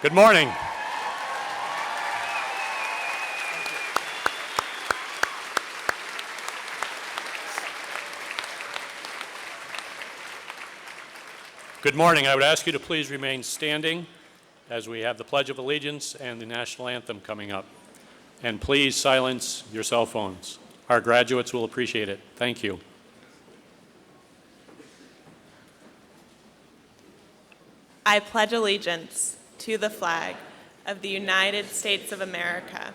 Good morning. Good morning. I would ask you to please remain standing as we have the Pledge of Allegiance and the National Anthem coming up. And please silence your cell phones. Our graduates will appreciate it. Thank you. I pledge allegiance to the flag of the United States of America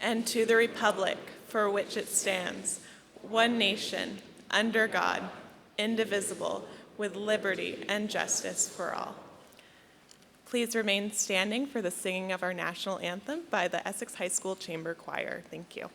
and to the republic for which it stands, one nation, under God, indivisible, with liberty and justice for all. Please remain standing for the singing of our national anthem by the Essex High School Chamber Choir. Thank you.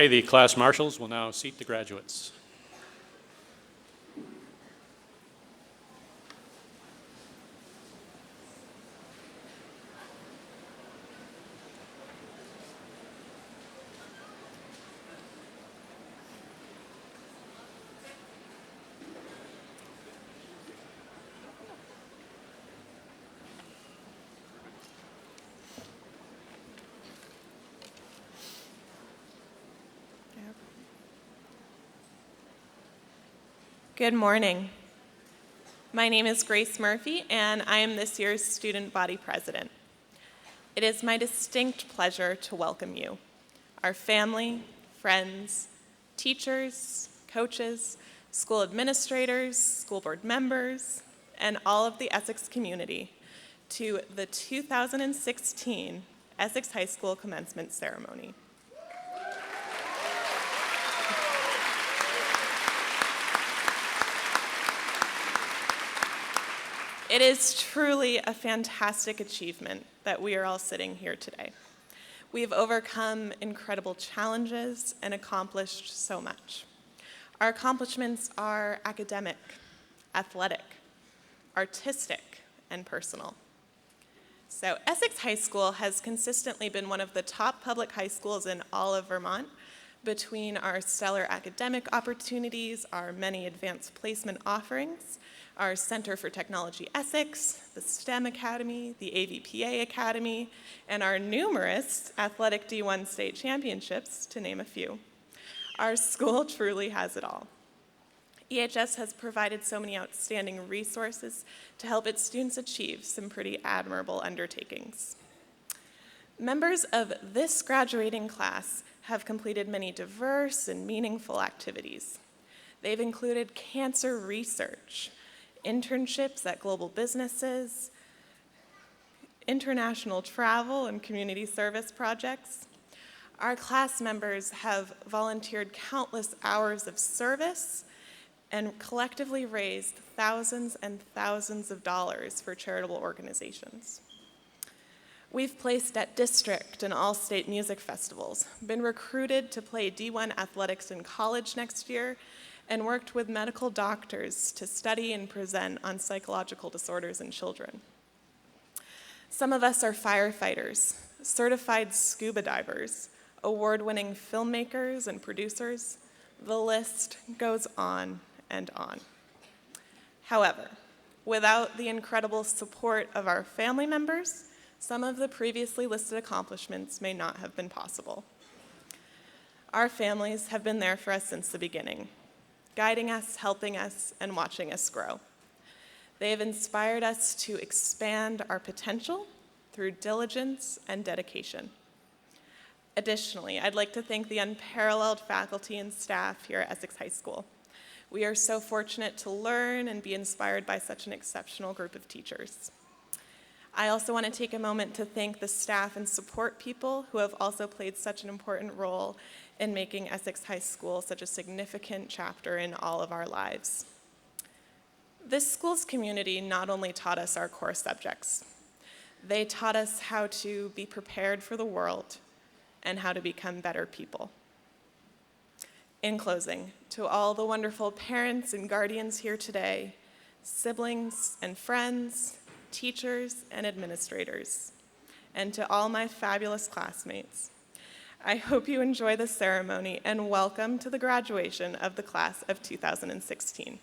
Okay, the class marshals will now seat the graduates. Good morning. My name is Grace Murphy, and I am this year's Student Body President. It is my distinct pleasure to welcome you, our family, friends, teachers, coaches, school administrators, school board members, and all of the Essex community to the 2016 Essex High School Commencement Ceremony. It is truly a fantastic achievement that we are all sitting here today. We've overcome incredible challenges and accomplished so much. Our accomplishments are academic, athletic, artistic, and personal. So Essex High School has consistently been one of the top public high schools in all of Vermont Between our stellar academic opportunities, our many advanced placement offerings, our Center for Technology Essex, the STEM Academy, the AVPA Academy, and our numerous athletic D1 state championships, to name a few, our school truly has it all. EHS has provided so many outstanding resources to help its students achieve some pretty admirable undertakings. Members of this graduating class have completed many diverse and meaningful activities. They've included cancer research, internships at global businesses, international travel and community service projects. Our class members have volunteered countless hours of service and collectively raised thousands and thousands of dollars for charitable organizations. We've placed at district and all-state music festivals, been recruited to play D1 athletics in college next year, and worked with medical doctors to study and present on psychological disorders in children. Some of us are firefighters, certified scuba divers, award-winning filmmakers and producers. The list goes on and on. However, without the incredible support of our family members, some of the previously listed accomplishments may not have been possible. Our families have been there for us since the beginning, guiding us, helping us, and watching us grow. They have inspired us to expand our potential through diligence and dedication. Additionally, I'd like to thank the unparalleled faculty and staff here at Essex High School. We are so fortunate to learn and be inspired by such an exceptional group of teachers. I also want to take a moment to thank the staff and support people who have also played such an important role in making Essex High School such a significant chapter in all of our lives. This school's community not only taught us our core subjects, they taught us how to be prepared for the world and how to become better people. In closing, to all the wonderful parents and guardians here today, siblings and friends, teachers and administrators, and to all my fabulous classmates, I hope you enjoy the ceremony and welcome to the graduation of the class of 2016.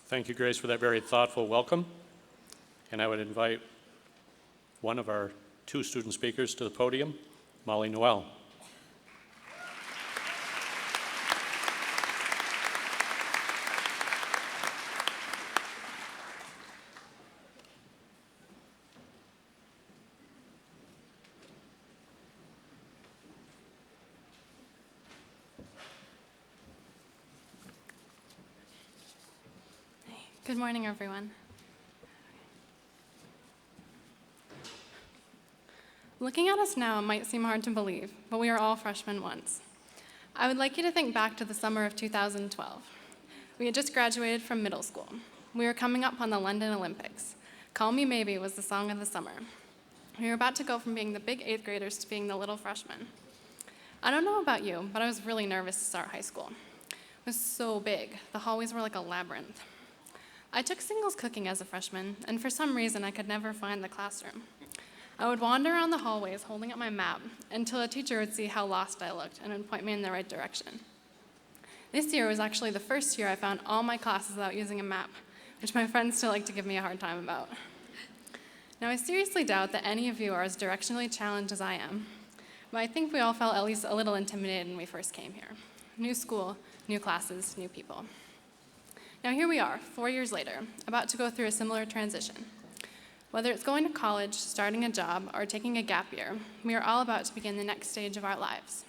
Thank you, Grace, for that very thoughtful welcome. And I would invite one of our two student speakers to the podium, Molly Noel. Good morning, everyone. Looking at us now, it might seem hard to believe, but we are all freshmen once. I would like you to think back to the summer of 2012. We had just graduated from middle school. We were coming up on the London Olympics. Call Me Maybe was the song of the summer. We were about to go from being the big 8th graders to being the little freshmen. I don't know about you, but I was really nervous to start high school. It was so big. The hallways were like a labyrinth. I took singles cooking as a freshman, and for some reason, I could never find the classroom. I would wander around the hallways holding up my map until a teacher would see how lost I looked and would point me in the right direction. This year was actually the first year I found all my classes without using a map, which my friends still like to give me a hard time about. Now, I seriously doubt that any of you are as directionally challenged as I am, but I think we all felt at least a little intimidated when we first came here. New school, new classes, new people. Now here we are, 4 years later, about to go through a similar transition. Whether it's going to college, starting a job, or taking a gap year, we are all about to begin the next stage of our lives.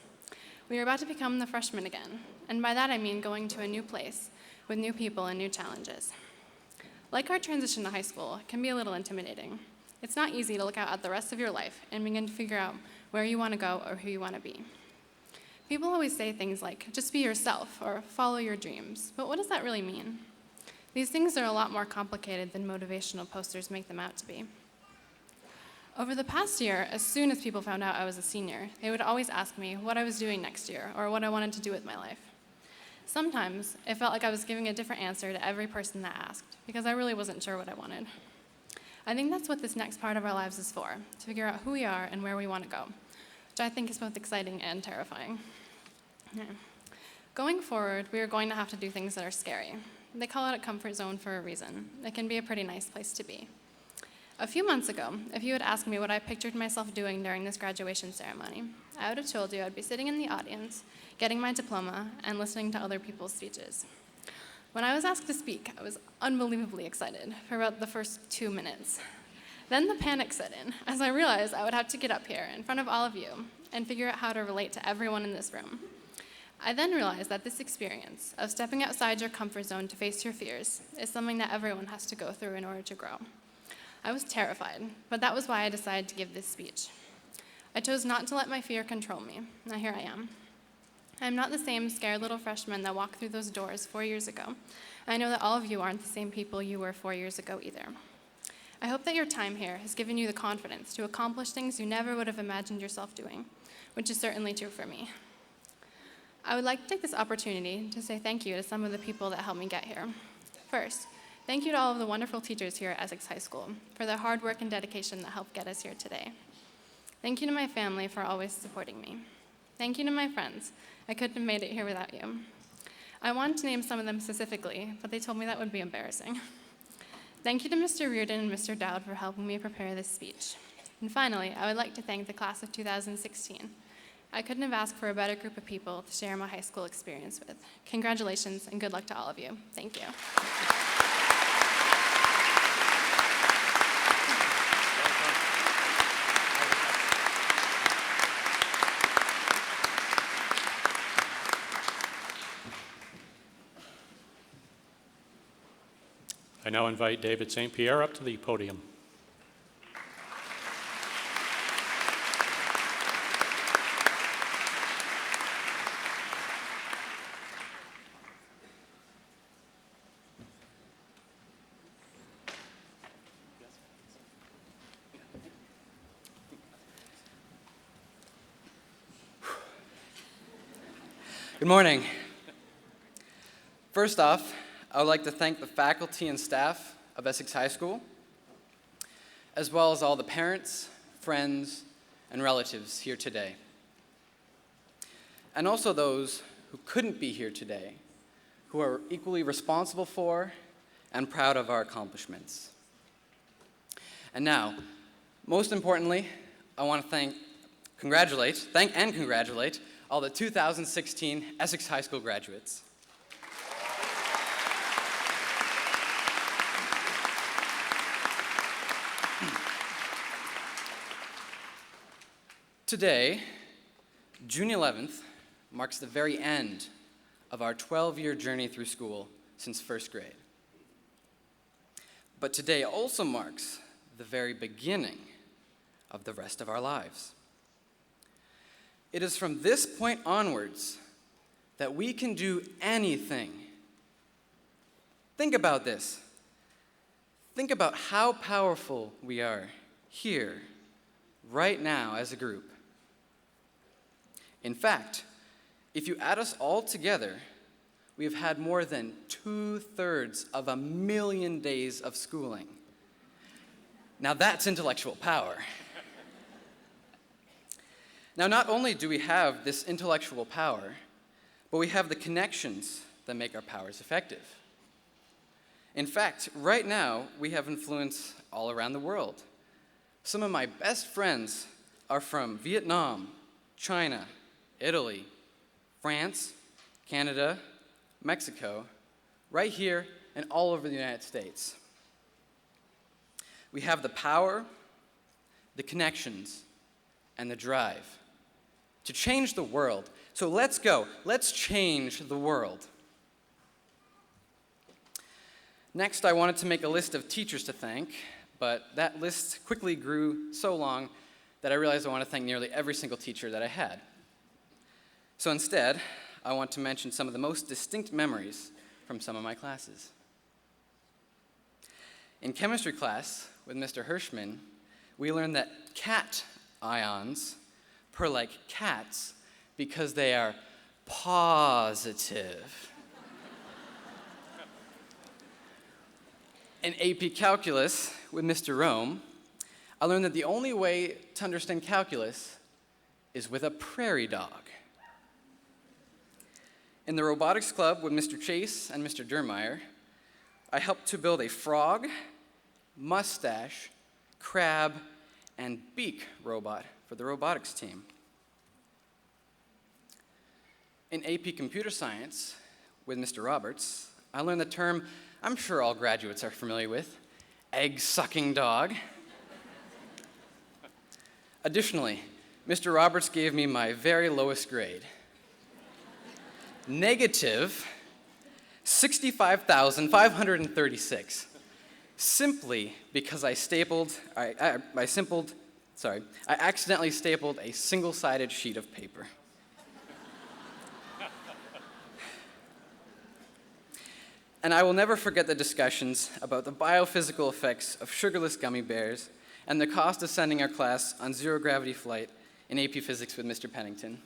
We are about to become the freshmen again, and by that I mean going to a new place with new people and new challenges. Like our transition to high school, it can be a little intimidating. It's not easy to look out at the rest of your life and begin to figure out where you want to go or who you want to be. People always say things like, just be yourself, or follow your dreams, but what does that really mean? These things are a lot more complicated than motivational posters make them out to be. Over the past year, as soon as people found out I was a senior, they would always ask me what I was doing next year or what I wanted to do with my life. Sometimes it felt like I was giving a different answer to every person that asked because I really wasn't sure what I wanted. I think that's what this next part of our lives is for, to figure out who we are and where we want to go, which I think is both exciting and terrifying. Yeah. Going forward, we are going to have to do things that are scary. They call it a comfort zone for a reason. It can be a pretty nice place to be. A few months ago, if you had asked me what I pictured myself doing during this graduation ceremony, I would have told you I'd be sitting in the audience, getting my diploma, and listening to other people's speeches. When I was asked to speak, I was unbelievably excited for about the first 2 minutes. Then the panic set in, as I realized I would have to get up here in front of all of you and figure out how to relate to everyone in this room. I then realized that this experience of stepping outside your comfort zone to face your fears is something that everyone has to go through in order to grow. I was terrified, but that was why I decided to give this speech. I chose not to let my fear control me. Now here I am. I'm not the same scared little freshman that walked through those doors 4 years ago. I know that all of you aren't the same people you were 4 years ago either. I hope that your time here has given you the confidence to accomplish things you never would have imagined yourself doing, which is certainly true for me. I would like to take this opportunity to say thank you to some of the people that helped me get here. First, thank you to all of the wonderful teachers here at Essex High School for their hard work and dedication that helped get us here today. Thank you to my family for always supporting me. Thank you to my friends. I couldn't have made it here without you. I wanted to name some of them specifically, but they told me that would be embarrassing. Thank you to Mr. Reardon and Mr. Dowd for helping me prepare this speech. And finally, I would like to thank the class of 2016. I couldn't have asked for a better group of people to share my high school experience with. Congratulations and good luck to all of you. Thank you. I now invite David St. Pierre up to the podium. Good morning. First off, I would like to thank the faculty and staff of Essex High School, as well as all the parents, friends, and relatives here today. And also those who couldn't be here today, who are equally responsible for and proud of our accomplishments. And now, most importantly, I want to congratulate all the 2016 Essex High School graduates. Today, June 11th, marks the very end of our 12-year journey through school since first grade. But today also marks the very beginning of the rest of our lives. It is from this point onwards that we can do anything. Think about this. Think about how powerful we are here, right now, as a group. In fact, if you add us all together, we have had more than 2/3 of 1 million days of schooling. Now that's intellectual power. Now, not only do we have this intellectual power, but we have the connections that make our powers effective. In fact, right now, we have influence all around the world. Some of my best friends are from Vietnam, China, Italy, France, Canada, Mexico, right here and all over the United States. We have the power, the connections, and the drive to change the world. So let's go. Let's change the world. Next, I wanted to make a list of teachers to thank, but that list quickly grew so long that I realized I want to thank nearly every single teacher that I had. So instead, I want to mention some of the most distinct memories from some of my classes. In chemistry class with Mr. Hirschman, we learned that cat ions purr like cats because they are positive. In AP Calculus with Mr. Rome, I learned that the only way to understand calculus is with a prairie dog. In the robotics club with Mr. Chase and Mr. Dermeyer, I helped to build a frog, mustache, crab, and beak robot for the robotics team. In AP Computer Science with Mr. Roberts, I learned the term I'm sure all graduates are familiar with, egg-sucking dog. Additionally, Mr. Roberts gave me my very lowest grade. Negative 65,536, simply because I accidentally stapled a single-sided sheet of paper. And I will never forget the discussions about the biophysical effects of sugarless gummy bears and the cost of sending our class on zero-gravity flight in AP Physics with Mr. Pennington.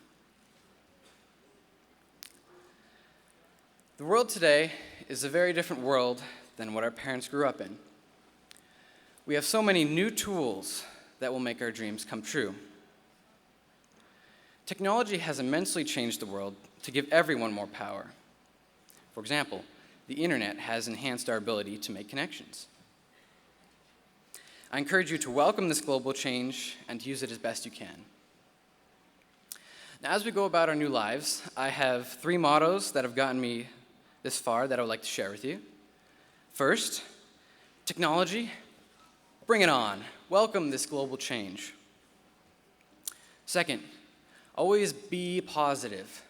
The world today is a very different world than what our parents grew up in. We have so many new tools that will make our dreams come true. Technology has immensely changed the world to give everyone more power. For example, the internet has enhanced our ability to make connections. I encourage you to welcome this global change and to use it as best you can. Now, as we go about our new lives, I have 3 mottos that have gotten me this far that I would like to share with you. First, technology, bring it on. Welcome this global change. Second, always be positive.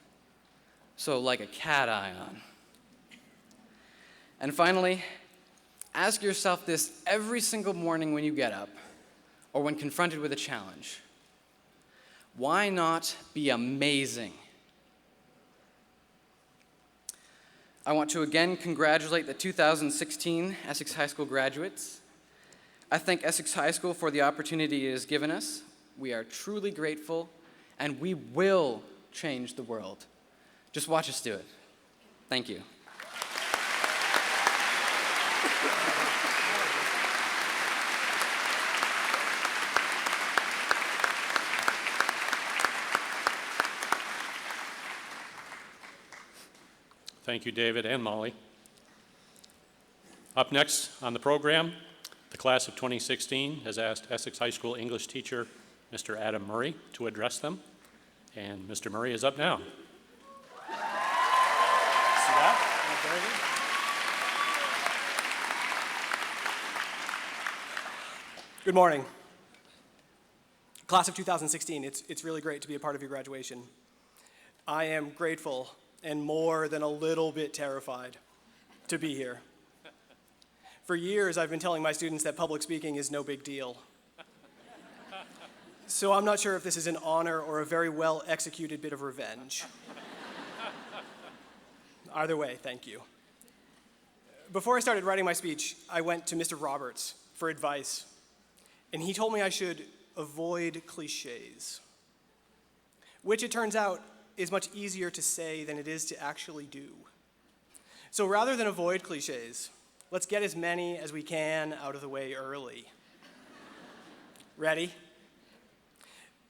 So like a cat ion. And finally, ask yourself this every single morning when you get up or when confronted with a challenge. Why not be amazing? I want to again congratulate the 2016 Essex High School graduates. I thank Essex High School for the opportunity it has given us. We are truly grateful, and we will change the world. Just watch us do it. Thank you. Thank you, David and Molly. Up next on the program, the class of 2016 has asked Essex High School English teacher, Mr. Adam Murray, to address them. And Mr. Murray is up now. See that? Good morning. Class of 2016, it's really great to be a part of your graduation. I am grateful and more than a little bit terrified to be here. For years, I've been telling my students that public speaking is no big deal. So I'm not sure if this is an honor or a very well-executed bit of revenge. Either way, thank you. Before I started writing my speech, I went to Mr. Roberts for advice, and he told me I should avoid cliches, which it turns out is much easier to say than it is to actually do. So rather than avoid cliches, let's get as many as we can out of the way early. Ready?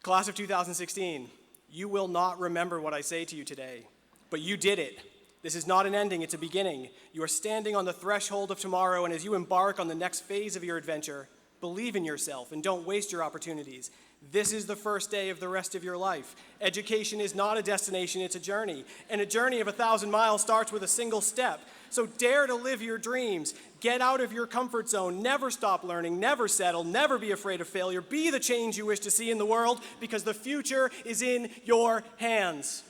Class of 2016, you will not remember what I say to you today, but you did it. This is not an ending, it's a beginning. You are standing on the threshold of tomorrow, and as you embark on the next phase of your adventure, believe in yourself and don't waste your opportunities. This is the first day of the rest of your life. Education is not a destination, it's a journey. And a journey of 1,000 miles starts with a single step. So dare to live your dreams. Get out of your comfort zone. Never stop learning. Never settle. Never be afraid of failure. Be the change you wish to see in the world because the future is in your hands.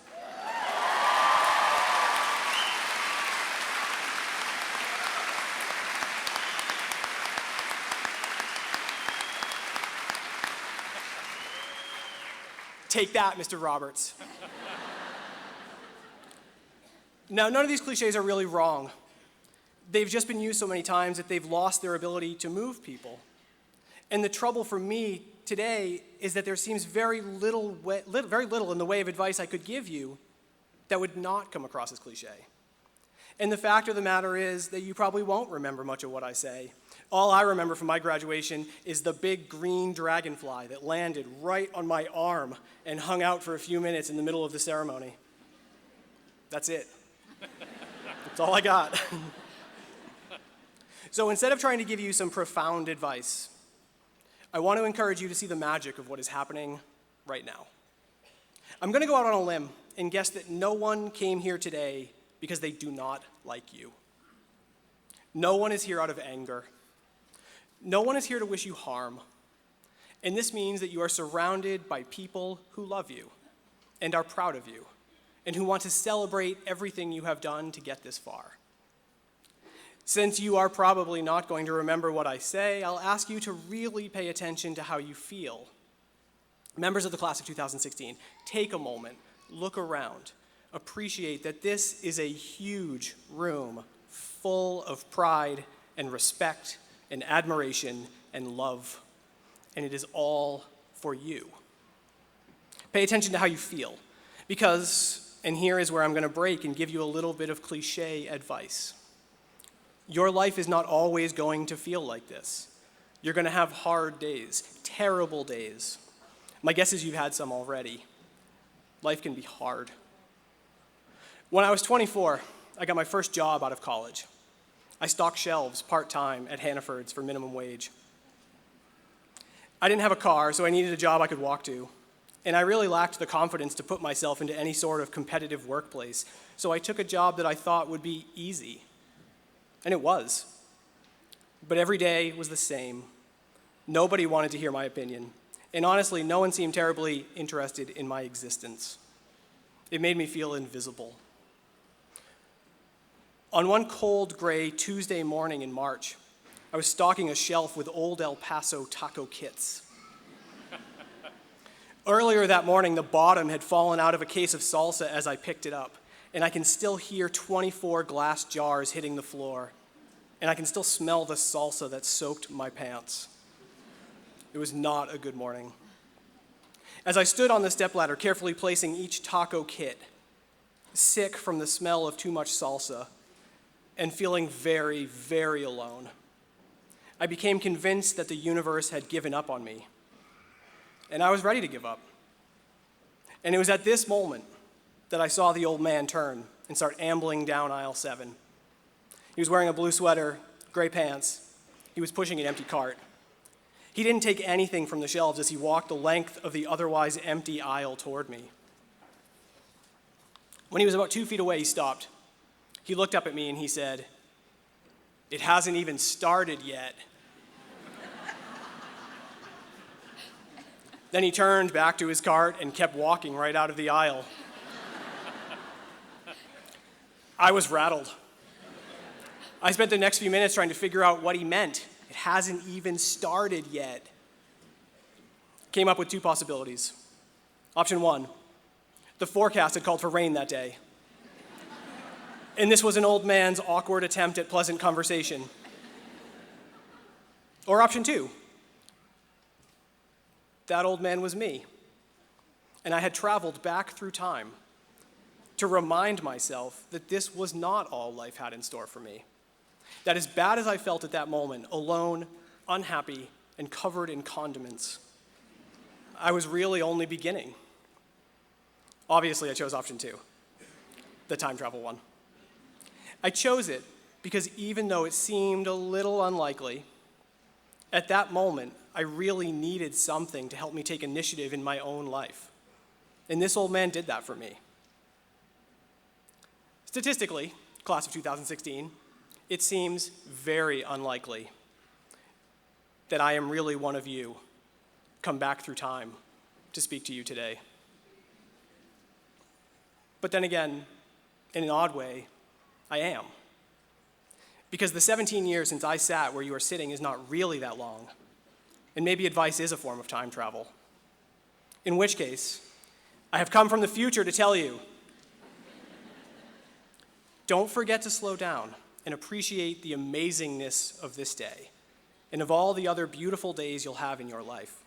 Take that, Mr. Roberts. Now, none of these cliches are really wrong. They've just been used so many times that they've lost their ability to move people. And the trouble for me today is that there seems very little in the way of advice I could give you that would not come across as cliche. And the fact of the matter is that you probably won't remember much of what I say. All I remember from my graduation is the big green dragonfly that landed right on my arm and hung out for a few minutes in the middle of the ceremony. That's it. That's all I got. So instead of trying to give you some profound advice, I want to encourage you to see the magic of what is happening right now. I'm going to go out on a limb and guess that no one came here today because they do not like you. No one is here out of anger. No one is here to wish you harm. And this means that you are surrounded by people who love you and are proud of you and who want to celebrate everything you have done to get this far. Since you are probably not going to remember what I say, I'll ask you to really pay attention to how you feel. Members of the class of 2016, take a moment, look around, appreciate that this is a huge room full of pride and respect and admiration and love, and it is all for you. Pay attention to how you feel, because, and here is where I'm going to break and give you a little bit of cliche advice. Your life is not always going to feel like this. You're going to have hard days, terrible days. My guess is you've had some already. Life can be hard. When I was 24, I got my first job out of college. I stocked shelves part-time at Hannaford's for minimum wage. I didn't have a car, so I needed a job I could walk to. And I really lacked the confidence to put myself into any sort of competitive workplace, so I took a job that I thought would be easy. And it was. But every day was the same. Nobody wanted to hear my opinion. And honestly, no one seemed terribly interested in my existence. It made me feel invisible. On one cold, gray Tuesday morning in March, I was stocking a shelf with old El Paso taco kits. Earlier that morning, the bottom had fallen out of a case of salsa as I picked it up, and I can still hear 24 glass jars hitting the floor, and I can still smell the salsa that soaked my pants. It was not a good morning. As I stood on the stepladder, carefully placing each taco kit, sick from the smell of too much salsa, and feeling very, very alone, I became convinced that the universe had given up on me. And I was ready to give up. And it was at this moment that I saw the old man turn and start ambling down aisle 7. He was wearing a blue sweater, gray pants. He was pushing an empty cart. He didn't take anything from the shelves as he walked the length of the otherwise empty aisle toward me. When he was about 2 feet away, he stopped. He looked up at me and he said, "It hasn't even started yet." Then he turned back to his cart and kept walking right out of the aisle. I was rattled. I spent the next few minutes trying to figure out what he meant. It hasn't even started yet. Came up with 2 possibilities. Option 1, the forecast had called for rain that day. And this was an old man's awkward attempt at pleasant conversation. Or option 2, that old man was me. And I had traveled back through time to remind myself that this was not all life had in store for me. That as bad as I felt at that moment, alone, unhappy, and covered in condiments, I was really only beginning. Obviously, I chose option 2, the time travel one. I chose it because even though it seemed a little unlikely, at that moment, I really needed something to help me take initiative in my own life. And this old man did that for me. Statistically, class of 2016, it seems very unlikely that I am really one of you come back through time to speak to you today. But then again, in an odd way, I am. Because the 17 years since I sat where you are sitting is not really that long. And maybe advice is a form of time travel. In which case, I have come from the future to tell you, don't forget to slow down and appreciate the amazingness of this day. and of all the other beautiful days you'll have in your life.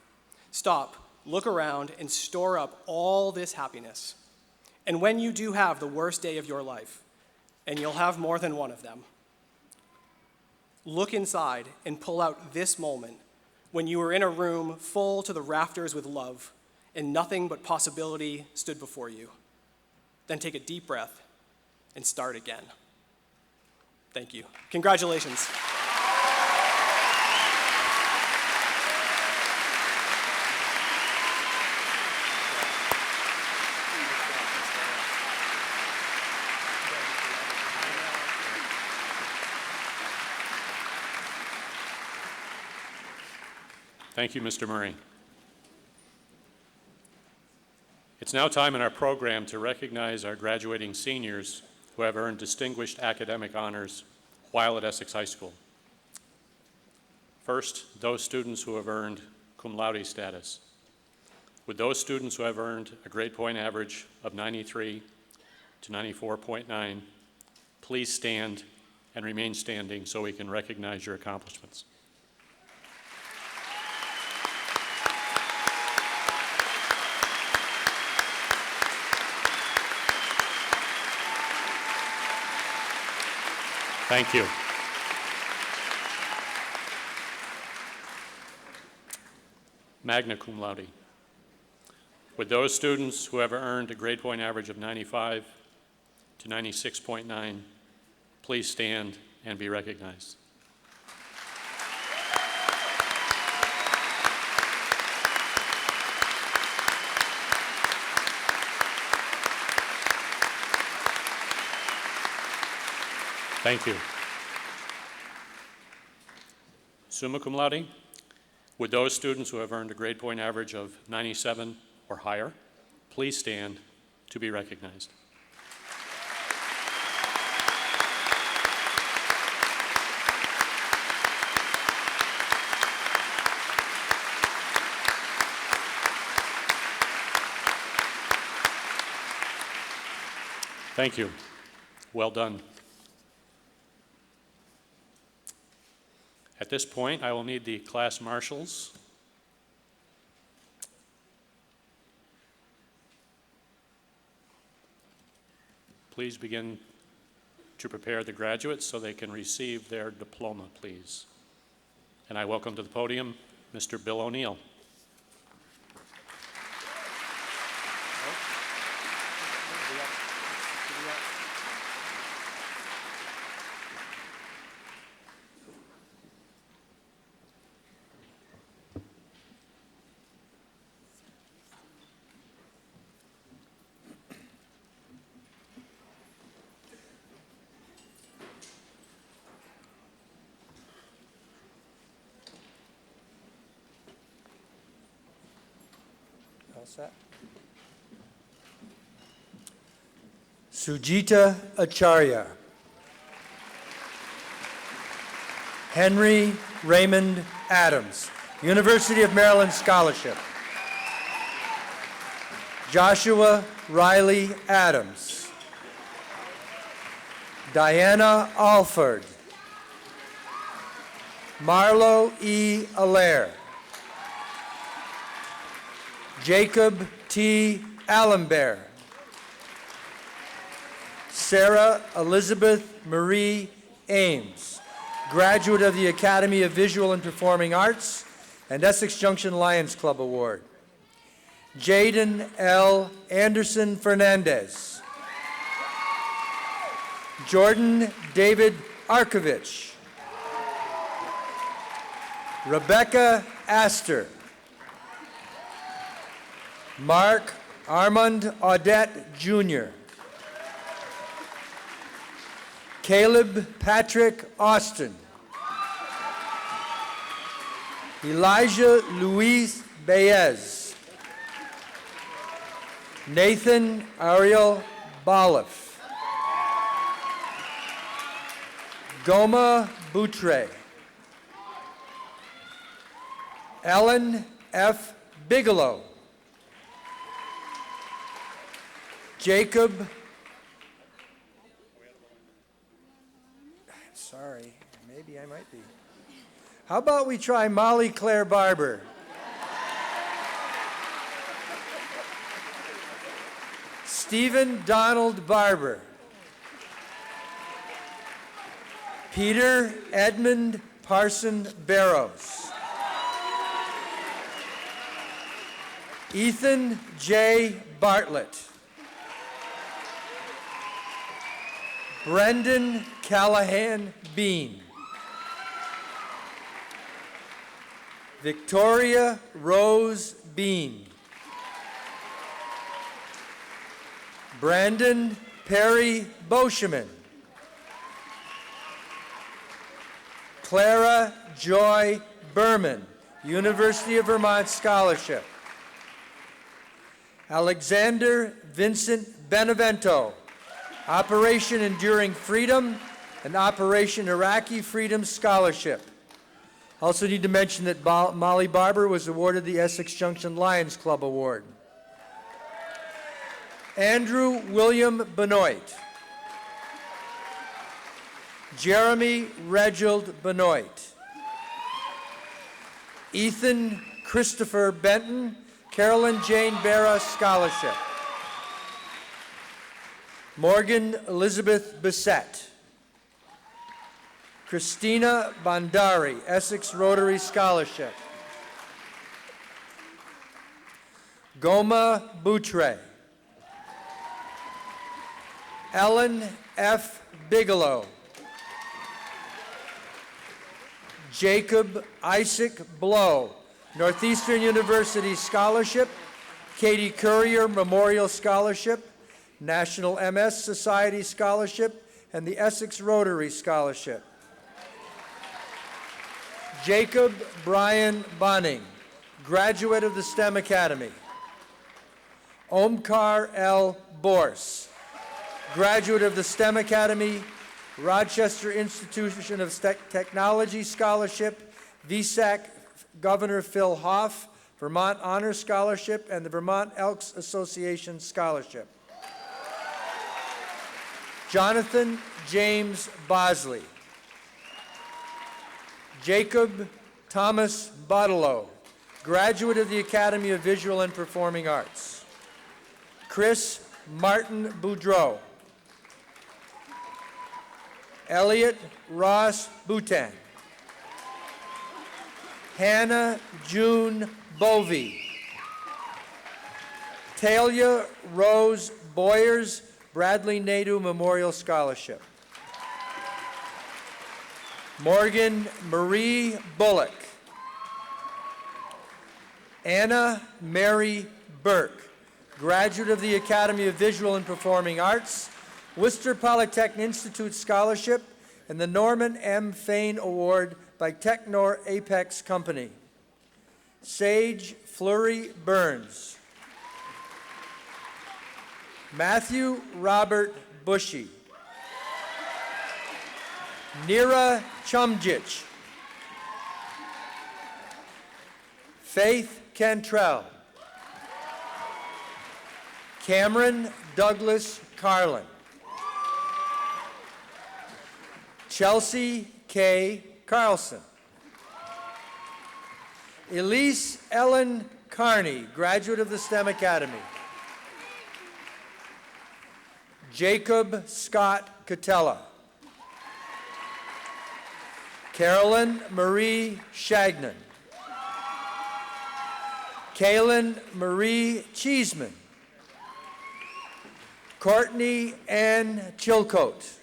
Stop, look around, and store up all this happiness. And when you do have the worst day of your life, and you'll have more than one of them, look inside and pull out this moment when you were in a room full to the rafters with love, and nothing but possibility stood before you. Then take a deep breath and start again. Thank you. Congratulations. Thank you, Mr. Murray. It's now time in our program to recognize our graduating seniors who have earned distinguished academic honors while at Essex High School. First, those students who have earned cum laude status. Would those students who have earned a grade point average of 93 to 94.9 please stand and remain standing so we can recognize your accomplishments. Thank you. Magna cum laude. Would those students who have earned a grade point average of 95 to 96.9 please stand and be recognized. Thank you. Summa cum laude. Would those students who have earned a grade point average of 97 or higher please stand to be recognized. Thank you. Well done. At this point, I will need the class marshals please begin to prepare the graduates so they can receive their diploma, please. And I welcome to the podium Mr. Bill O'Neill. All set. Sujita Acharya. Henry Raymond Adams, University of Maryland Scholarship. Joshua Riley Adams. Diana Alford. Marlo E. Allaire. Jacob T. Allenbear. Sarah Elizabeth Marie Ames, graduate of the Academy of Visual and Performing Arts and Essex Junction Lions Club Award. Jaden L. Anderson Fernandez. Jordan David Arkovich. Rebecca Astor. Mark Armand Audette Jr. Caleb Patrick Austin. Elijah Luis Baez. Nathan Ariel Balif. Goma Boutre. Ellen F. Bigelow. Jacob, sorry, maybe I might be. How about we try Molly Claire Barber? Stephen Donald Barber. Peter Edmund Parson Barrows. Ethan J. Bartlett. Brendan Callahan Bean. Victoria Rose Bean. Brandon Perry Boscheman. Clara Joy Berman, University of Vermont Scholarship. Alexander Vincent Benevento, Operation Enduring Freedom and Operation Iraqi Freedom Scholarship. Also need to mention that Molly Barber was awarded the Essex Junction Lions Club Award. Andrew William Benoit. Jeremy Reginald Benoit. Ethan Christopher Benton, Carolyn Jane Barra Scholarship. Morgan Elizabeth Bissett. Christina Bandari, Essex Rotary Scholarship. Goma Boutre. Ellen F. Bigelow. Jacob Isaac Blow, Northeastern University Scholarship, Katie Courier Memorial Scholarship, National MS Society Scholarship, and the Essex Rotary Scholarship. Jacob Brian Bonning, graduate of the STEM Academy. Omkar L. Bors, graduate of the STEM Academy, Rochester Institution of Technology Scholarship, VSAC Governor Phil Hoff, Vermont Honor Scholarship, and the Vermont Elks Association Scholarship. Jonathan James Bosley. Jacob Thomas Bottolo, graduate of the Academy of Visual and Performing Arts. Chris Martin Boudreau. Elliot Ross Boutin. Hannah June Bovey. Talia Rose Boyers, Bradley Nadeau Memorial Scholarship. Morgan Marie Bullock. Anna Mary Burke, graduate of the Academy of Visual and Performing Arts, Worcester Polytechnic Institute Scholarship, and the Norman M. Fain Award by Technor Apex Company. Sage Fleury Burns. Matthew Robert Bushy. Nira Chumjich. Faith Cantrell. Cameron Douglas Carlin. Chelsea K. Carlson. Elise Ellen Carney, graduate of the STEM Academy. Jacob Scott Catella. Carolyn Marie Shagnon. Kaylin Marie Cheeseman. Courtney Ann Chilcote.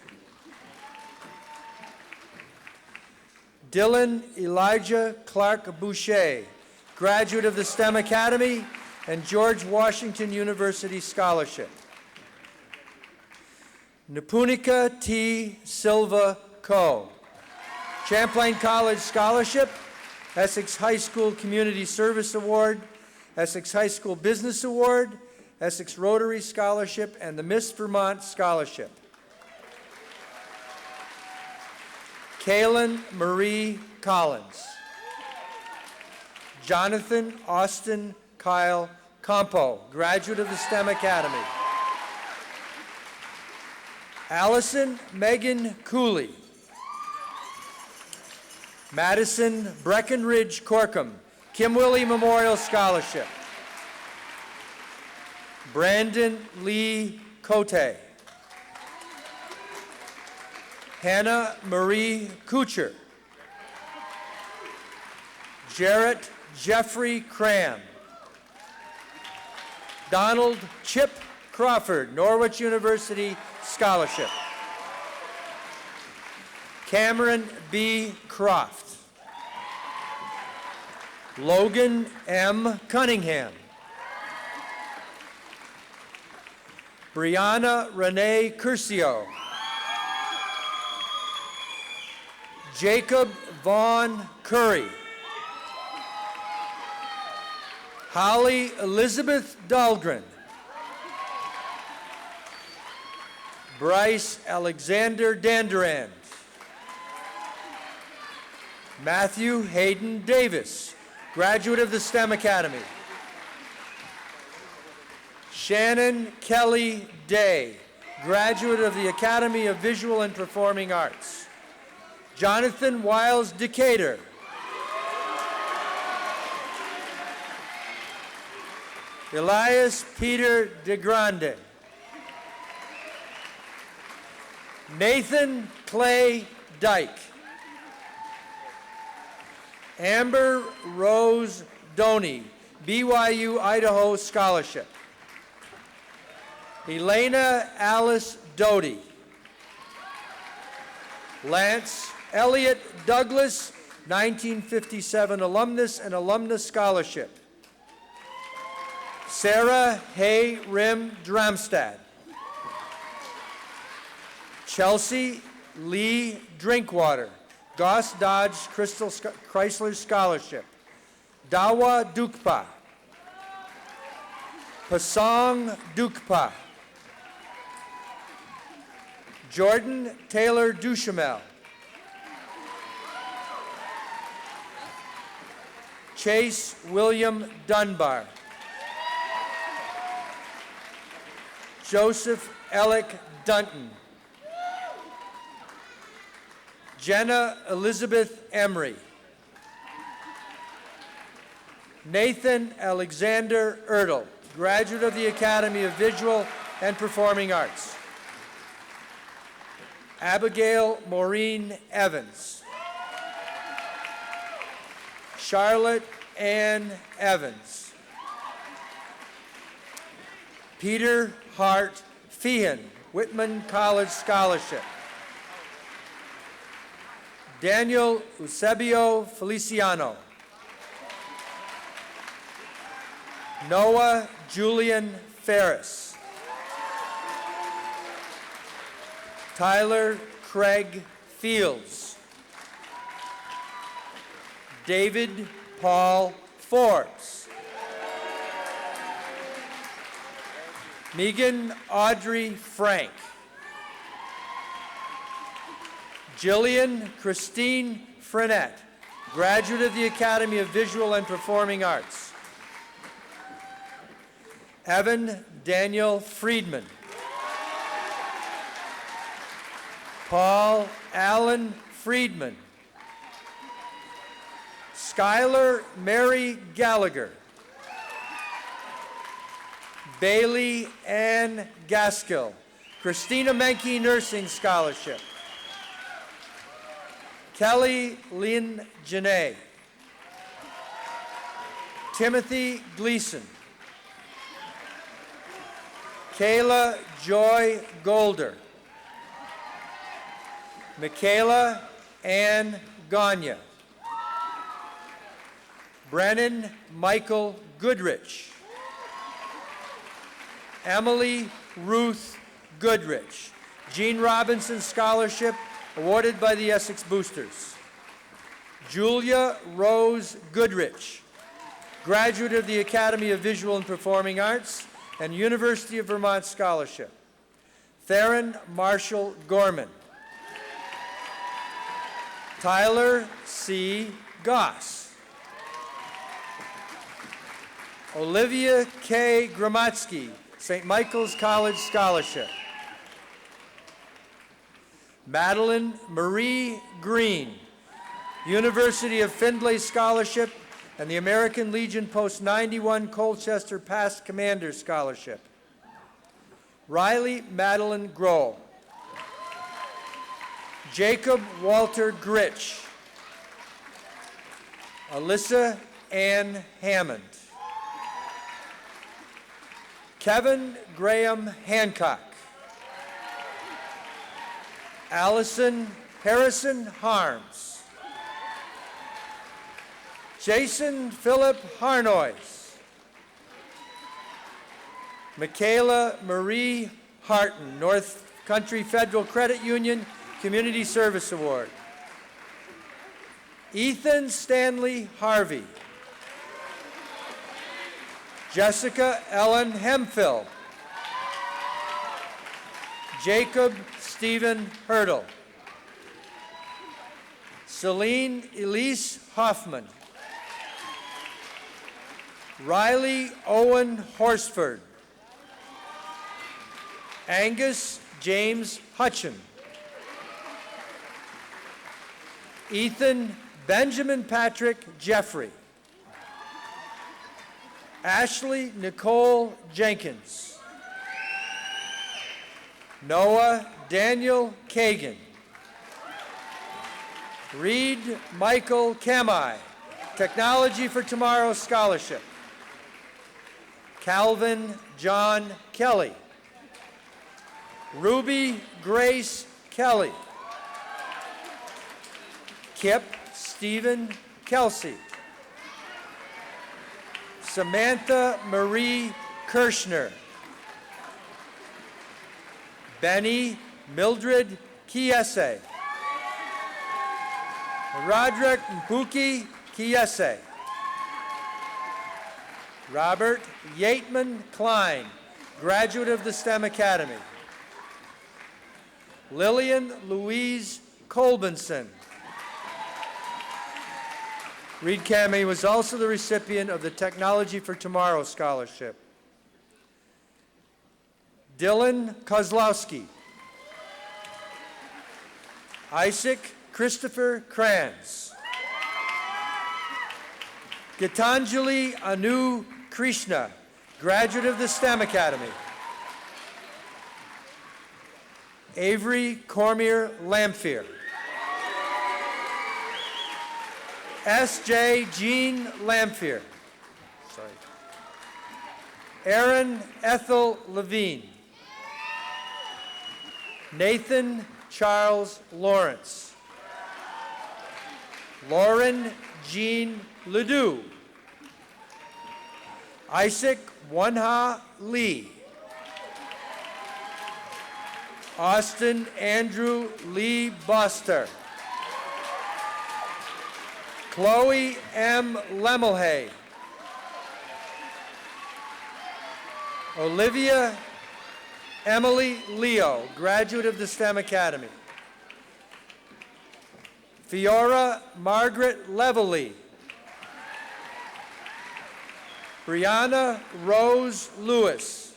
Dylan Elijah Clark Boucher, graduate of the STEM Academy and George Washington University Scholarship. Nipunika T. Silva Co., Champlain College Scholarship, Essex High School Community Service Award, Essex High School Business Award, Essex Rotary Scholarship, and the Miss Vermont Scholarship. Kaylin Marie Collins. Jonathan Austin Kyle Campo, graduate of the STEM Academy. Allison Megan Cooley. Madison Breckenridge Corkum, Kim Willie Memorial Scholarship. Brandon Lee Cote. Hannah Marie Kucher. Jarrett Jeffrey Cram. Donald Chip Crawford, Norwich University Scholarship. Cameron B. Croft. Logan M. Cunningham. Brianna Renee Curcio. Jacob Vaughn Curry. Holly Elizabeth Dahlgren. Bryce Alexander Danduran. Matthew Hayden Davis, graduate of the STEM Academy. Shannon Kelly Day, graduate of the Academy of Visual and Performing Arts. Jonathan Wiles Decatur. Elias Peter DeGrande. Nathan Clay Dyke. Amber Rose Doney, BYU Idaho Scholarship. Elena Alice Doty. Lance Elliott Douglas, 1957 alumnus and alumnus scholarship. Sarah Hay Rim Dramstad. Chelsea Lee Drinkwater, Goss Dodge Crystal Chrysler Scholarship. Dawa Dukpa. Pasong Dukpa. Jordan Taylor Duchamel. Chase William Dunbar. Joseph Alec Dunton. Jenna Elizabeth Emery. Nathan Alexander Ertl, graduate of the Academy of Visual and Performing Arts. Abigail Maureen Evans. Charlotte Ann Evans. Peter Hart Feehan, Whitman College Scholarship. Daniel Eusebio Feliciano. Noah Julian Ferris. Tyler Craig Fields. David Paul Forbes. Megan Audrey Frank. Jillian Christine Frenette, graduate of the Academy of Visual and Performing Arts. Evan Daniel Friedman. Paul Allen Friedman. Skylar Mary Gallagher. Bailey Ann Gaskill, Christina Menke Nursing Scholarship. Kelly Lynn Janae. Timothy Gleason. Kayla Joy Golder. Michaela Ann Gagne. Brennan Michael Goodrich. Emily Ruth Goodrich, Gene Robinson Scholarship, awarded by the Essex Boosters. Julia Rose Goodrich, graduate of the Academy of Visual and Performing Arts and University of Vermont Scholarship. Theron Marshall Gorman. Tyler C. Goss. Olivia K. Gramatsky, St. Michael's College Scholarship. Madeline Marie Green, University of Findlay Scholarship, and the American Legion Post 91 Colchester Past Commander Scholarship. Riley Madeline Grohl. Jacob Walter Gritch. Alyssa Ann Hammond. Kevin Graham Hancock. Allison Harrison Harms. Jason Philip Harnois. Michaela Marie Harton, North Country Federal Credit Union Community Service Award. Ethan Stanley Harvey. Jessica Ellen Hemphill. Jacob Stephen Hurdle. Celine Elise Hoffman. Riley Owen Horsford. Angus James Hutchin. Ethan Benjamin Patrick Jeffrey. Ashley Nicole Jenkins. Noah Daniel Kagan. Reed Michael Kamai, Technology for Tomorrow Scholarship. Calvin John Kelly. Ruby Grace Kelly. Kip Stephen Kelsey. Samantha Marie Kirschner. Benny Mildred Kiese. Roderick Mpuki Kiese. Robert Yateman Klein, graduate of the STEM Academy. Lillian Louise Colbinson. Reed Kamei was also the recipient of the Technology for Tomorrow Scholarship. Dylan Kozlowski. Isaac Christopher Kranz. Gitanjali Anu Krishna, graduate of the STEM Academy. Avery Cormier Lamphere. S.J. Jean Lamphere. Sorry. Aaron Ethel Levine. Nathan Charles Lawrence. Lauren Jean Ledoux. Isaac Wanha Lee. Austin Andrew Lee Buster. Chloe M. Lemelhay. Olivia Emily Leo, graduate of the STEM Academy. Fiora Margaret Levely. Brianna Rose Lewis.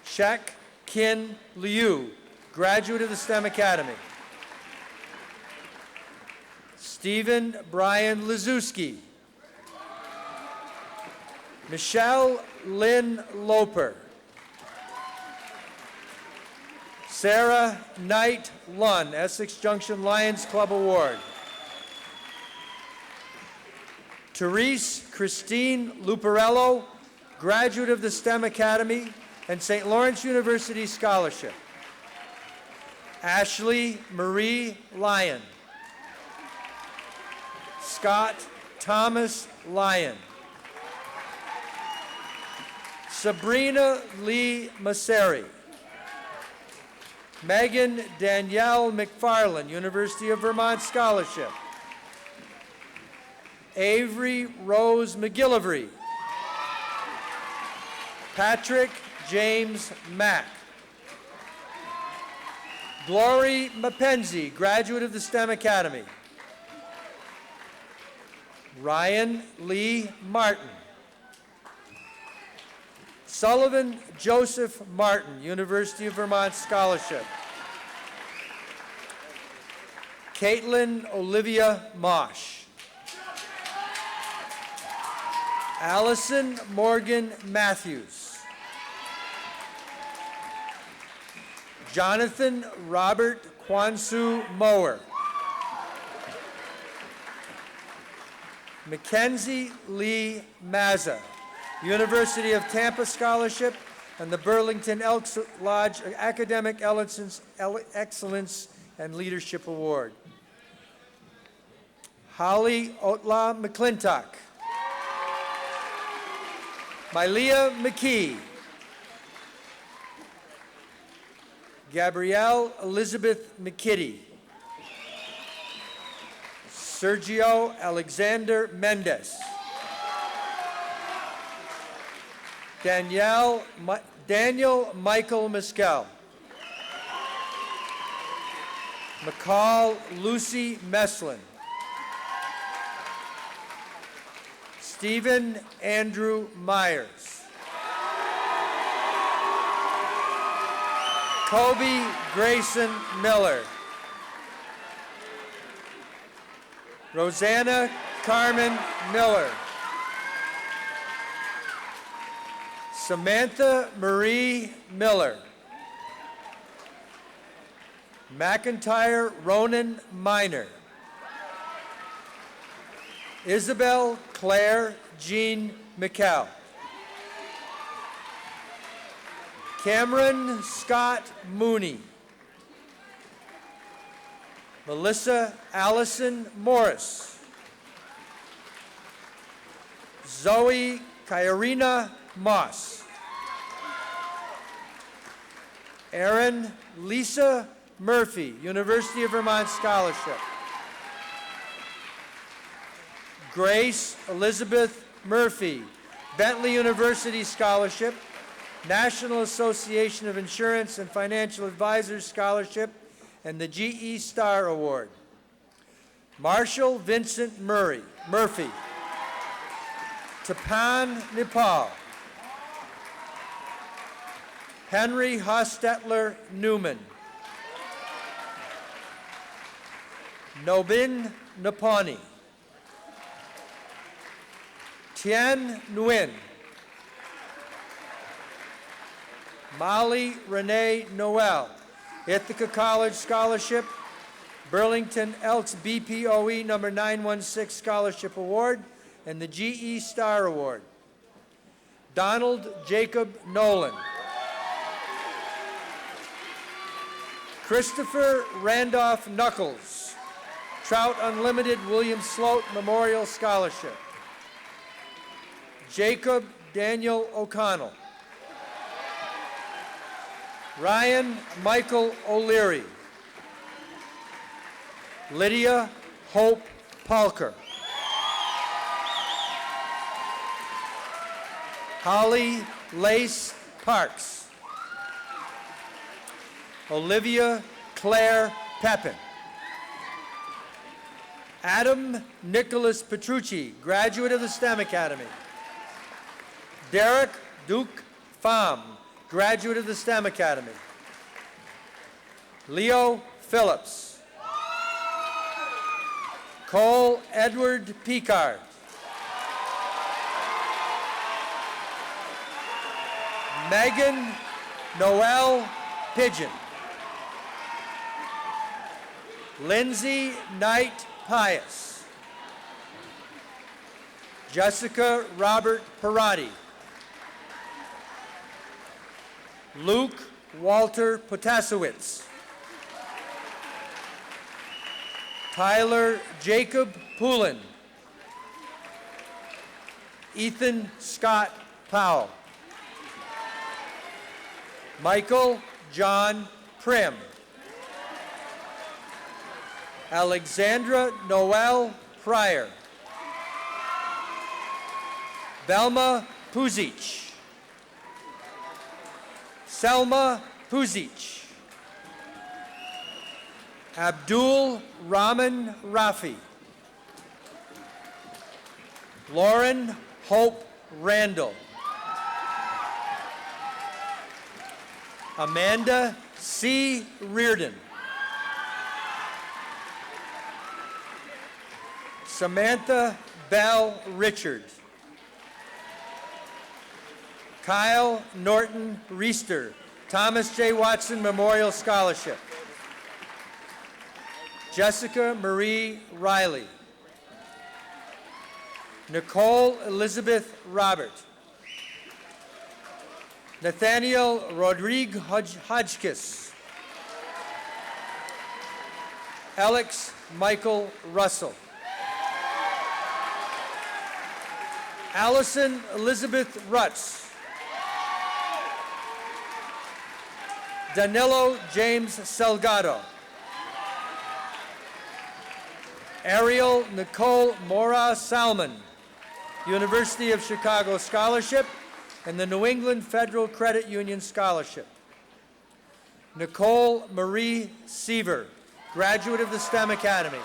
Shek Kin Liu, graduate of the STEM Academy. Stephen Brian Lizuski. Michelle Lynn Loper. Sarah Knight Lunn, Essex Junction Lions Club Award. Therese Christine Luparello, graduate of the STEM Academy and St. Lawrence University Scholarship. Ashley Marie Lyon. Scott Thomas Lyon. Sabrina Lee Masseri. Megan Danielle McFarland, University of Vermont Scholarship. Avery Rose McGillivray. Patrick James Mack. Glory Mapenzi, graduate of the STEM Academy. Ryan Lee Martin. Sullivan Joseph Martin, University of Vermont Scholarship. Caitlin Olivia Mosh. Allison Morgan Matthews. Jonathan Robert Kwansu Mower. Mackenzie Lee Mazza, University of Tampa Scholarship and the Burlington Elks Lodge Academic Excellence and Leadership Award. Holly Otla McClintock. Mylea McKee. Gabrielle Elizabeth McKitty. Sergio Alexander Mendez. Daniel Michael Mescal. McCall Lucy Meslin. Stephen Andrew Myers. Kobe Grayson Miller. Rosanna Carmen Miller. Samantha Marie Miller. McIntyre Ronan Minor. Isabel Claire Jean McCall. Cameron Scott Mooney. Melissa Allison Morris. Zoe Kyrina Moss. Erin Lisa Murphy, University of Vermont Scholarship. Grace Elizabeth Murphy, Bentley University Scholarship, National Association of Insurance and Financial Advisors Scholarship, and the GE Star Award. Marshall Vincent Murphy, Tapan Nepal. Henry Hostetler Newman. Nobin Napani. Tien Nguyen. Molly Renee Noel, Ithaca College Scholarship, Burlington Elks BPOE number 916 Scholarship Award, and the GE Star Award. Donald Jacob Nolan. Christopher Randolph Knuckles, Trout Unlimited William Sloat Memorial Scholarship. Jacob Daniel O'Connell. Ryan Michael O'Leary. Lydia Hope Palker. Holly Lace Parks. Olivia Claire Pepin. Adam Nicholas Petrucci, graduate of the STEM Academy. Derek Duke Pham, graduate of the STEM Academy. Leo Phillips. Cole Edward Picard. Megan Noel Pigeon. Lindsay Knight Pius. Jessica Robert Parati. Luke Walter Potasowitz. Tyler Jacob Poulin. Ethan Scott Powell. Michael John Prim. Alexandra Noel Pryor. Belma Puzic. Selma Puzic. Abdul Rahman Rafi. Lauren Hope Randall. Amanda C. Reardon. Samantha Bell Richard. Kyle Norton Reister, Thomas J. Watson Memorial Scholarship. Jessica Marie Riley. Nicole Elizabeth Robert. Nathaniel Rodrigue Hodgkiss. Alex Michael Russell. Allison Elizabeth Rutz. Danilo James Salgado. Ariel Nicole Mora Salmon, University of Chicago Scholarship and the New England Federal Credit Union Scholarship. Nicole Marie Seaver, graduate of the STEM Academy.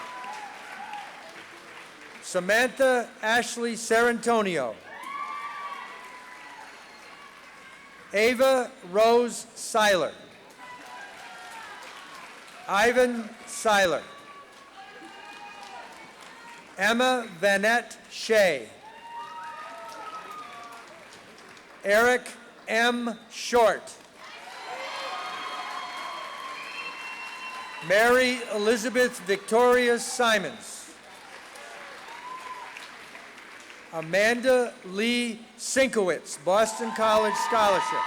Samantha Ashley Sarantonio. Ava Rose Seiler. Ivan Seiler. Emma Vanette Shea. Eric M. Short. Mary Elizabeth Victoria Simons. Amanda Lee Sinkowitz, Boston College Scholarship.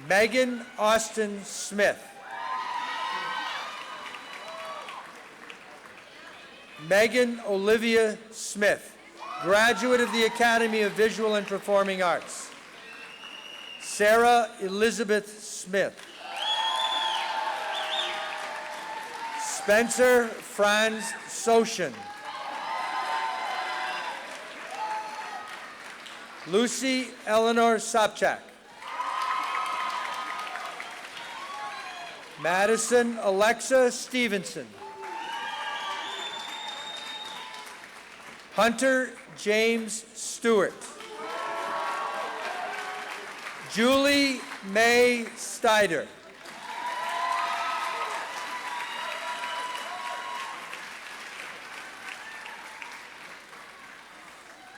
Megan Austin Smith. Megan Olivia Smith, graduate of the Academy of Visual and Performing Arts. Sarah Elizabeth Smith. Spencer Franz Soshin. Lucy Eleanor Sopchak. Madison Alexa Stevenson. Hunter James Stewart. Julie May Stider.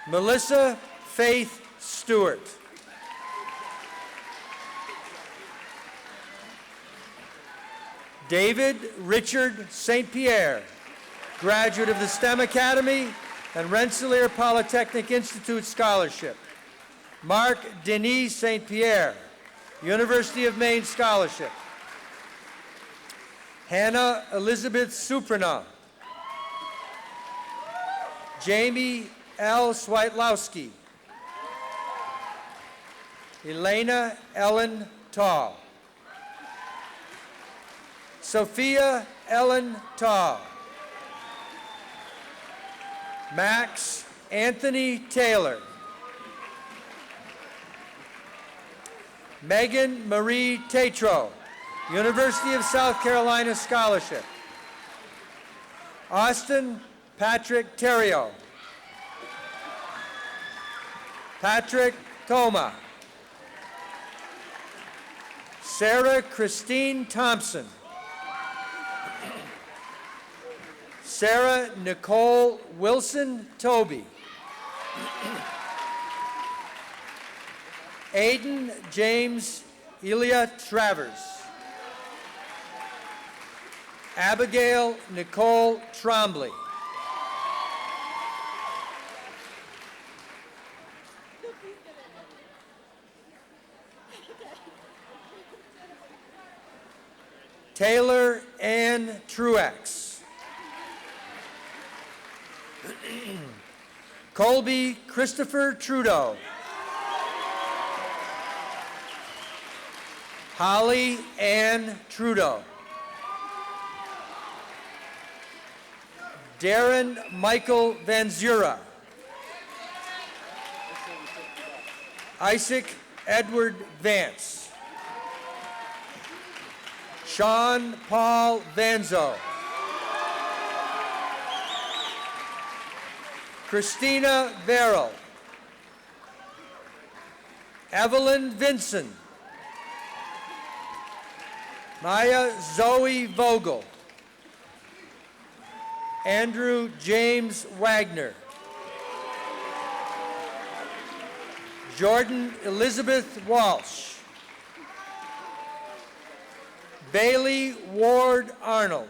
Melissa Faith Stewart. David Richard St. Pierre, graduate of the STEM Academy and Rensselaer Polytechnic Institute Scholarship. Mark Denis St. Pierre, University of Maine Scholarship. Hannah Elizabeth Suprana. Jamie L. Swiatlowski. Elena Ellen Tall. Sophia Ellen Tall. Max Anthony Taylor. Megan Marie Tatro, University of South Carolina Scholarship. Austin Patrick Terrio. Patrick Thoma. Sarah Christine Thompson. Sarah Nicole Wilson Toby. Aiden James Elia Travers. Abigail Nicole Trombley. Taylor Ann Truax. Colby Christopher Trudeau. Holly Ann Trudeau. Darren Michael Van Zura. Isaac Edward Vance. Sean Paul Vanzo. Christina Verrill. Evelyn Vinson. Maya Zoe Vogel. Andrew James Wagner. Jordan Elizabeth Walsh. Bailey Ward Arnold.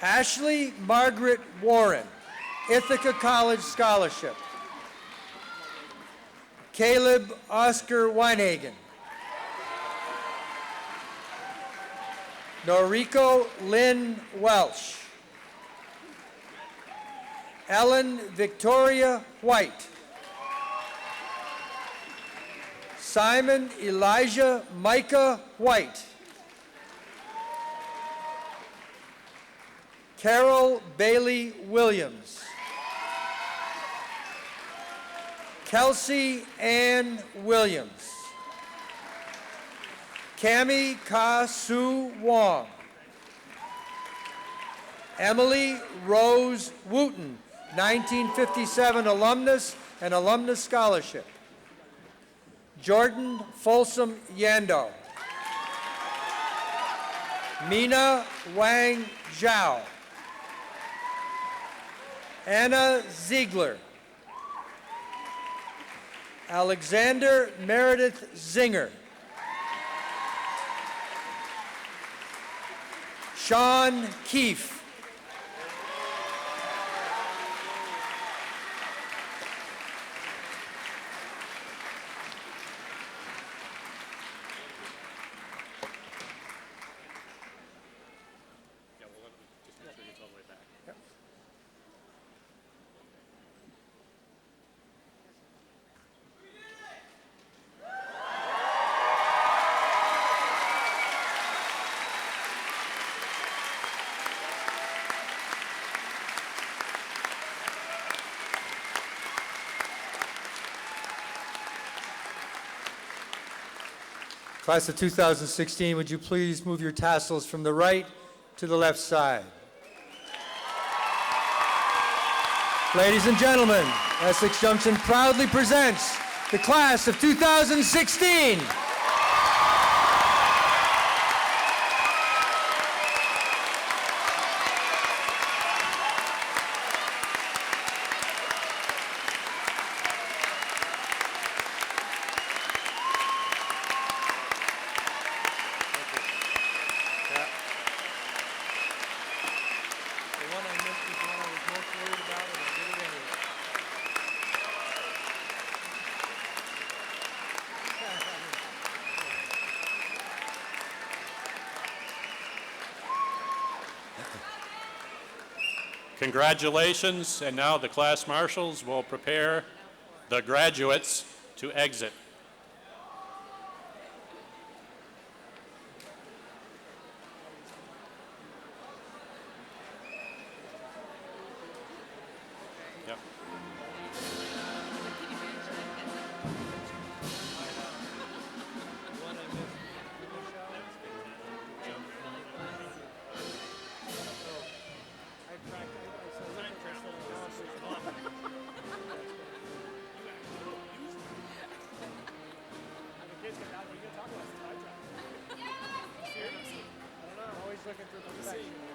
Ashley Margaret Warren, Ithaca College Scholarship. Caleb Oscar Weinhagen. Noriko Lynn Welsh. Ellen Victoria White. Simon Elijah Micah White. Carol Bailey Williams. Kelsey Ann Williams. Cami Ka-Su Wong. Emily Rose Wooten, 1957 alumnus and alumnus scholarship. Jordan Folsom Yando. Mina Wang Zhao. Anna Ziegler. Alexander Meredith Zinger. Sean Keefe. Class of 2016, would you please move your tassels from the right to the left side? Ladies and gentlemen, Essex Junction proudly presents the class of 2016. Congratulations, and now the class marshals will prepare the graduates to exit. Yep. Always looking for perfection.